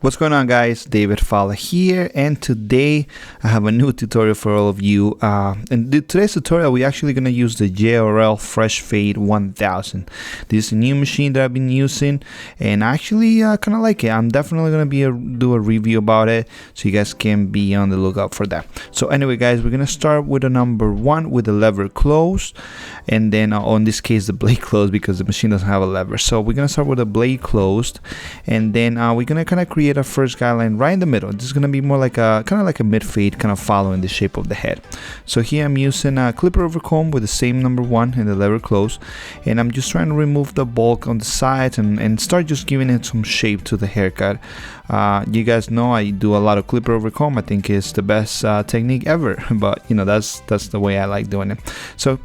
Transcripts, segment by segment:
What's going on, guys? David Falla here, and today I have a new tutorial for all of you. In today's tutorial, we're actually going to use the JRL Fresh Fade 1000. This is a new machine that I've been using, and I actually kind of like it. I'm definitely going to do a review about it, so you guys can be on the lookout for that. So anyway, guys, we're going to start with a number 1 with the lever closed, and then in this case the blade closed because the machine doesn't have a lever. So we're going to start with the blade closed, and then we're going to kind of create a first guideline right in the middle. This is going to be more like a kind of like a mid fade, kind of following the shape of the head. So here I'm using a clipper over comb with the same number 1 and the lever closed, and I'm just trying to remove the bulk on the sides and start just giving it some shape to the haircut. You guys know I do a lot of clipper over comb. I think it's the best technique ever, but you know, that's the way I like doing it. So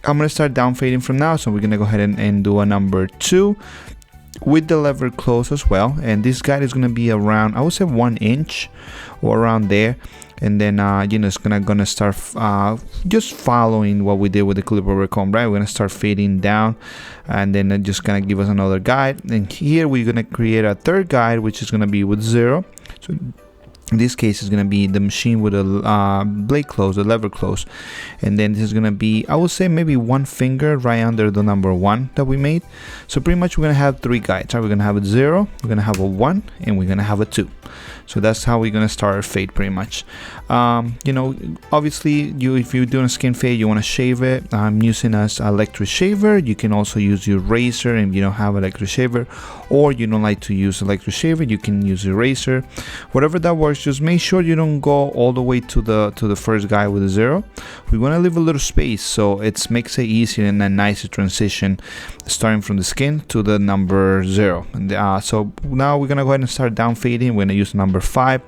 I'm going to start down fading from now. So we're going to go ahead and do a number 2 with the lever closed as well, and this guide is going to be around, I would say, 1 inch or around there. And then you know, it's gonna start just following what we did with the clipper over comb, right? We're gonna start fading down, and then it just gonna give us another guide. And here we're gonna create a third guide, which is gonna be with 0. So in this case, it's going to be the machine with a blade close, the lever close. And then this is going to be, I would say, maybe 1 finger right under the number 1 that we made. So pretty much we're going to have 3 guides. Right? We're going to have a 0, we're going to have a 1, and we're going to have a 2. So that's how we're going to start our fade pretty much. You know, obviously, if you're doing a skin fade, you want to shave it. I'm using as electric shaver. You can also use your razor if you don't have electric shaver, or you don't like to use electric shaver, you can use a razor. Whatever that works, just make sure you don't go all the way to the first guide with a 0. We want to leave a little space, so it makes it easier and a nicer transition starting from the skin to the number 0. And, so now we're going to go ahead and start down fading. We're going to use number 5.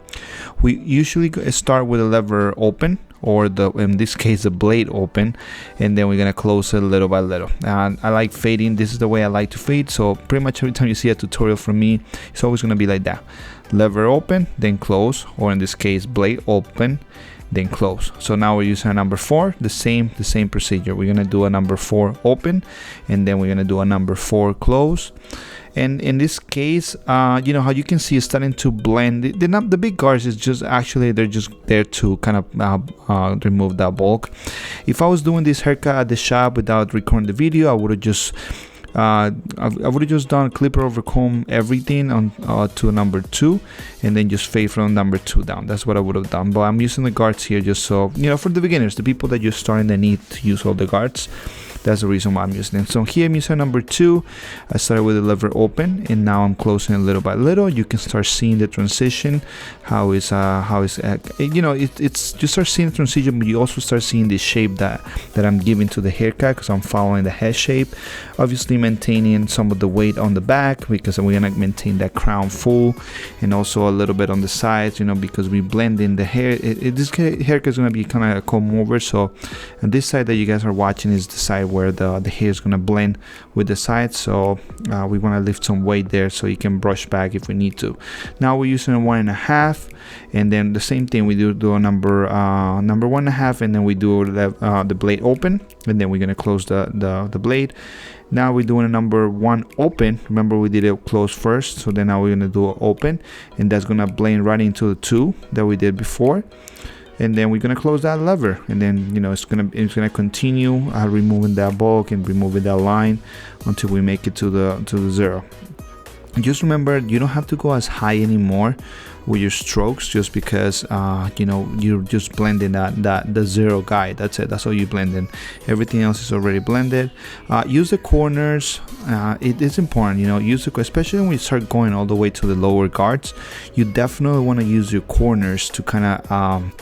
We usually start with the lever open, or in this case the blade open, and then we're gonna close it little by little. I like fading. This is the way I like to fade, so pretty much every time you see a tutorial from me, it's always gonna be like that: lever open, then close, or in this case blade open, then close. So now we're using a number 4, the same procedure. We're gonna do a number 4 open, and then we're gonna do a number 4 close. And in this case, you know how you can see it's starting to blend. The big guards is just actually, they're just there to kind of remove that bulk. If I was doing this haircut at the shop without recording the video, I would have just I would have just done clipper over comb everything on to number 2, and then just fade from number 2 down. That's what I would have done. But I'm using the guards here just so, you know, for the beginners, the people that just starting, they need to use all the guards. That's the reason why I'm using it. So here I'm using number 2. I started with the lever open, and now I'm closing it little by little. You can start seeing the transition, how is you know, it's you start seeing the transition, but you also start seeing the shape that I'm giving to the haircut, because I'm following the head shape. Obviously maintaining some of the weight on the back, because we're gonna maintain that crown full, and also a little bit on the sides, you know, because we blend in the hair. This haircut is gonna be kind of a comb over. So and this side that you guys are watching is the side where the hair is going to blend with the sides, so we want to lift some weight there so you can brush back if we need to. Now we're using a 1.5, and then the same thing, we do a number 1.5, and then we do the blade open, and then we're going to close the blade. Now we're doing a number 1 open. Remember, we did it close first, so then now we're going to do an open, and that's going to blend right into the 2 that we did before. And then we're gonna close that lever, and then, you know, it's gonna continue removing that bulk and removing that line until we make it to the 0. Just remember, you don't have to go as high anymore with your strokes, just because you know, you're just blending the 0 guide. That's it. That's all you blend in. Everything else is already blended. Use the corners. It is important, you know, especially when you start going all the way to the lower guards. You definitely want to use your corners to kind of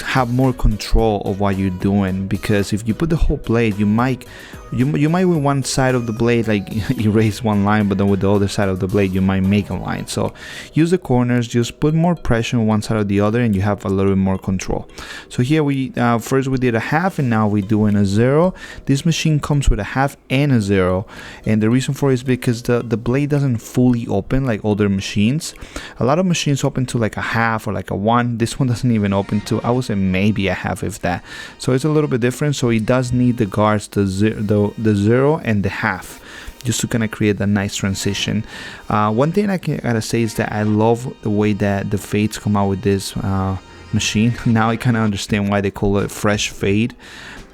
have more control of what you're doing, because if you put the whole blade, you might you might with one side of the blade like erase one line, but then with the other side of the blade you might make a line. So use the corners, just put more pressure on one side or the other, and you have a little bit more control. So here we first we did a half, and now we're doing a 0. This machine comes with a half and a 0, and the reason for it is because the blade doesn't fully open like other machines. A lot of machines open to like a half or like a 1. This one doesn't even open to, I would say, maybe a half, if that. So it's a little bit different. So it does need the guards, the 0 and the half, just to kind of create a nice transition. One thing I gotta say is that I love the way that the fades come out with this machine. Now I kind of understand why they call it Fresh Fade.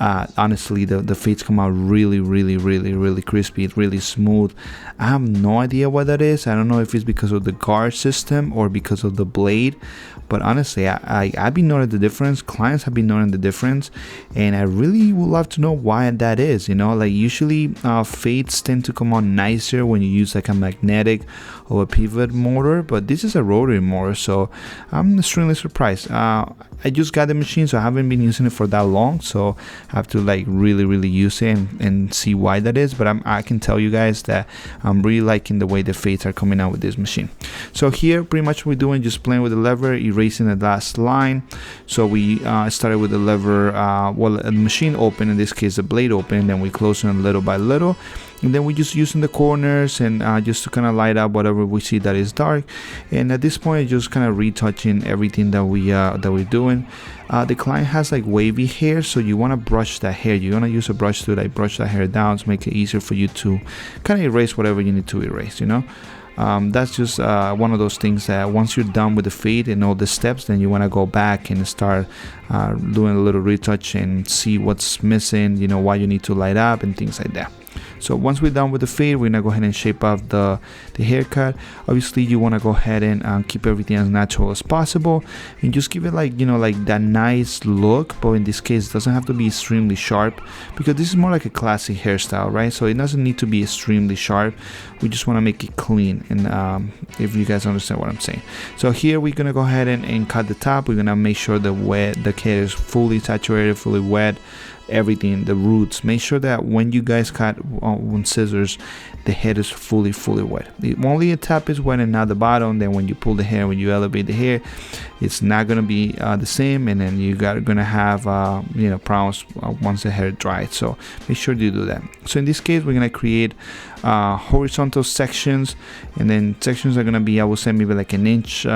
Honestly, the fades come out really crispy, really smooth. I have no idea what that is. I don't know if it's because of the guard system or because of the blade, but honestly, I've been noticing the difference. Clients have been noticing the difference, and I really would love to know why that is. You know, like usually fades tend to come out nicer when you use like a magnetic or a pivot motor, but this is a rotary motor, so I'm extremely surprised. I just got the machine, so I haven't been using it for that long, so I have to like really use it and see why that is. But I can tell you guys that I'm really liking the way the fades are coming out with this machine. So here pretty much we're doing just playing with the lever, erasing the last line. So we started with the lever, well, the machine open, in this case the blade open, and then we close it little by little. And then we're just using the corners and just to kind of light up whatever we see that is dark. And at this point, just kind of retouching everything that we're doing. The client has like wavy hair, so you want to brush that hair. You want to use a brush to like brush that hair down to make it easier for you to kind of erase whatever you need to erase, you know. That's just one of those things that once you're done with the fade and all the steps, then you want to go back and start doing a little retouch and see what's missing, you know, why you need to light up and things like that. So once we're done with the fade, we're gonna go ahead and shape up the haircut. Obviously you want to go ahead and keep everything as natural as possible and just give it like, you know, like that nice look. But in this case, it doesn't have to be extremely sharp because this is more like a classic hairstyle, right? So it doesn't need to be extremely sharp. We just want to make it clean, and if you guys understand what I'm saying. So here we're gonna go ahead and cut the top. We're gonna make sure the hair is fully saturated, fully wet, everything, the roots. Make sure that when you guys cut on scissors, the head is fully wet. Only the top is wet and not the bottom. Then when you pull the hair, when you elevate the hair, it's not gonna be the same, and then you gonna have you know, problems once the hair dries. So make sure you do that. So in this case, we're gonna create horizontal sections, and then sections are gonna be, I would say, maybe like an inch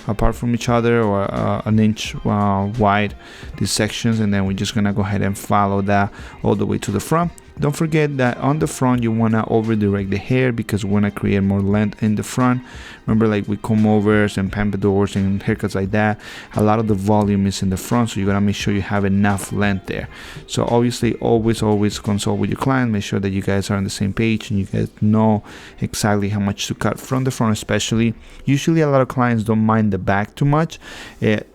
apart from each other, or an inch wide, these sections, and then we're just gonna go ahead and follow that all the way to the front. Don't forget that on the front you want to over direct the hair because we want to create more length in the front. Remember, like with comb overs and pompadours and haircuts like that, a lot of the volume is in the front, so you gotta make sure you have enough length there. So obviously always consult with your client, make sure that you guys are on the same page and you guys know exactly how much to cut from the front. Especially, usually a lot of clients don't mind the back too much,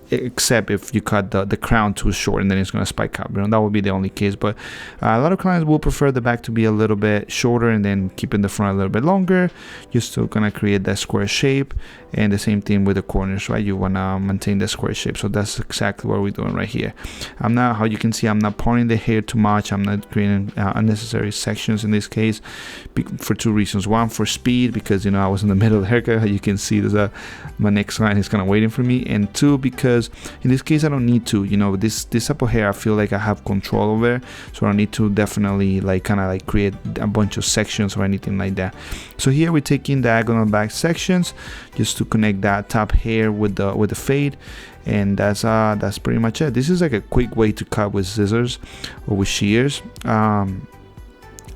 except if you cut the crown too short and then it's going to spike up, you know, that would be the only case. But a lot of clients will prefer the back to be a little bit shorter and then keeping the front a little bit longer. You're still going to create that square shape, and the same thing with the corners, right? You want to maintain the square shape. So that's exactly what we're doing right here. I'm not, how you can see, I'm not parting the hair too much. I'm not creating unnecessary sections in this case for two reasons. One, for speed, because, you know, I was in the middle of the haircut. You can see there's my next client is kind of waiting for me. And two, because in this case I don't need to, you know, this type of hair I feel like I have control over, so I don't need to definitely like kind of like create a bunch of sections or anything like that. So here we're taking diagonal back sections just to connect that top hair with the fade, and that's pretty much it. This is like a quick way to cut with scissors or with shears.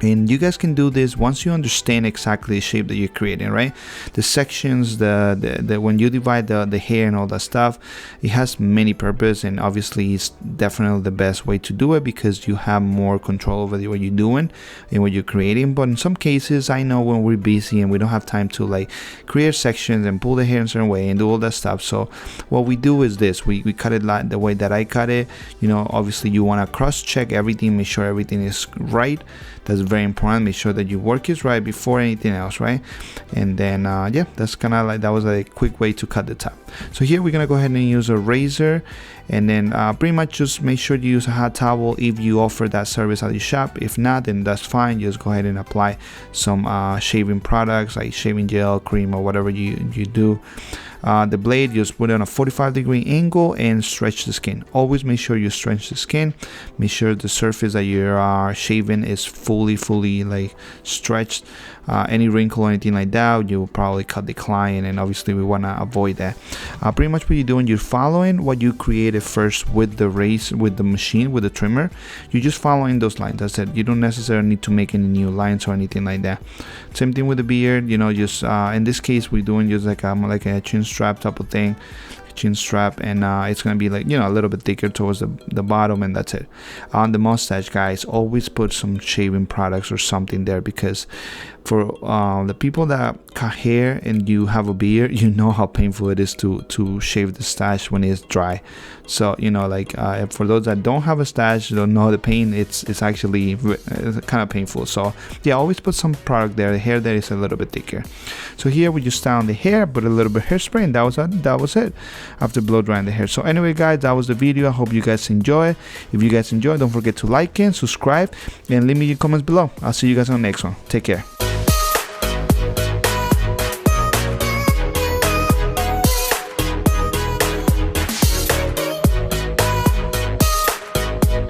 And you guys can do this once you understand exactly the shape that you're creating, right? The sections, the when you divide the hair and all that stuff, it has many purpose, and obviously it's definitely the best way to do it because you have more control over what you're doing and what you're creating. But in some cases, I know when we're busy and we don't have time to like create sections and pull the hair in a certain way and do all that stuff. So what we do is this: we cut it like the way that I cut it. You know, obviously you want to cross check everything, make sure everything is right. That's very important. Make sure that your work is right before anything else, right? And then yeah, that's kind of like, that was a quick way to cut the top. So here we're gonna go ahead and use a razor, and then pretty much just make sure you use a hot towel if you offer that service at your shop. If not, then that's fine. Just go ahead and apply some shaving products like shaving gel, cream, or whatever you do. The blade, just put it on a 45-degree angle and stretch the skin. Always make sure you stretch the skin. Make sure the surface that you are shaving is fully like stretched. Any wrinkle or anything like that, you will probably cut the client, and obviously we want to avoid that. Pretty much what you're doing, you're following what you created first with the with the machine, with the trimmer. You're just following those lines. That's it. You don't necessarily need to make any new lines or anything like that. Same thing with the beard, you know, just in this case we're doing just like a chin strap type of thing, chin strap, and it's gonna be like, you know, a little bit thicker towards the bottom, and that's it. On the mustache, guys, always put some shaving products or something there, because for the people that cut hair and you have a beard, you know how painful it is to shave the stash when it's dry. So, you know, like for those that don't have a stash, don't know the pain, it's actually kind of painful. So yeah, always put some product there. The hair there is a little bit thicker. So here we just down the hair, put a little bit of hairspray, and that was it after blow drying the hair. So anyway, guys, that was the video. I hope you guys enjoy. If you guys enjoy, don't forget to like and subscribe, and leave me your comments below. I'll see you guys on the next one. Take care.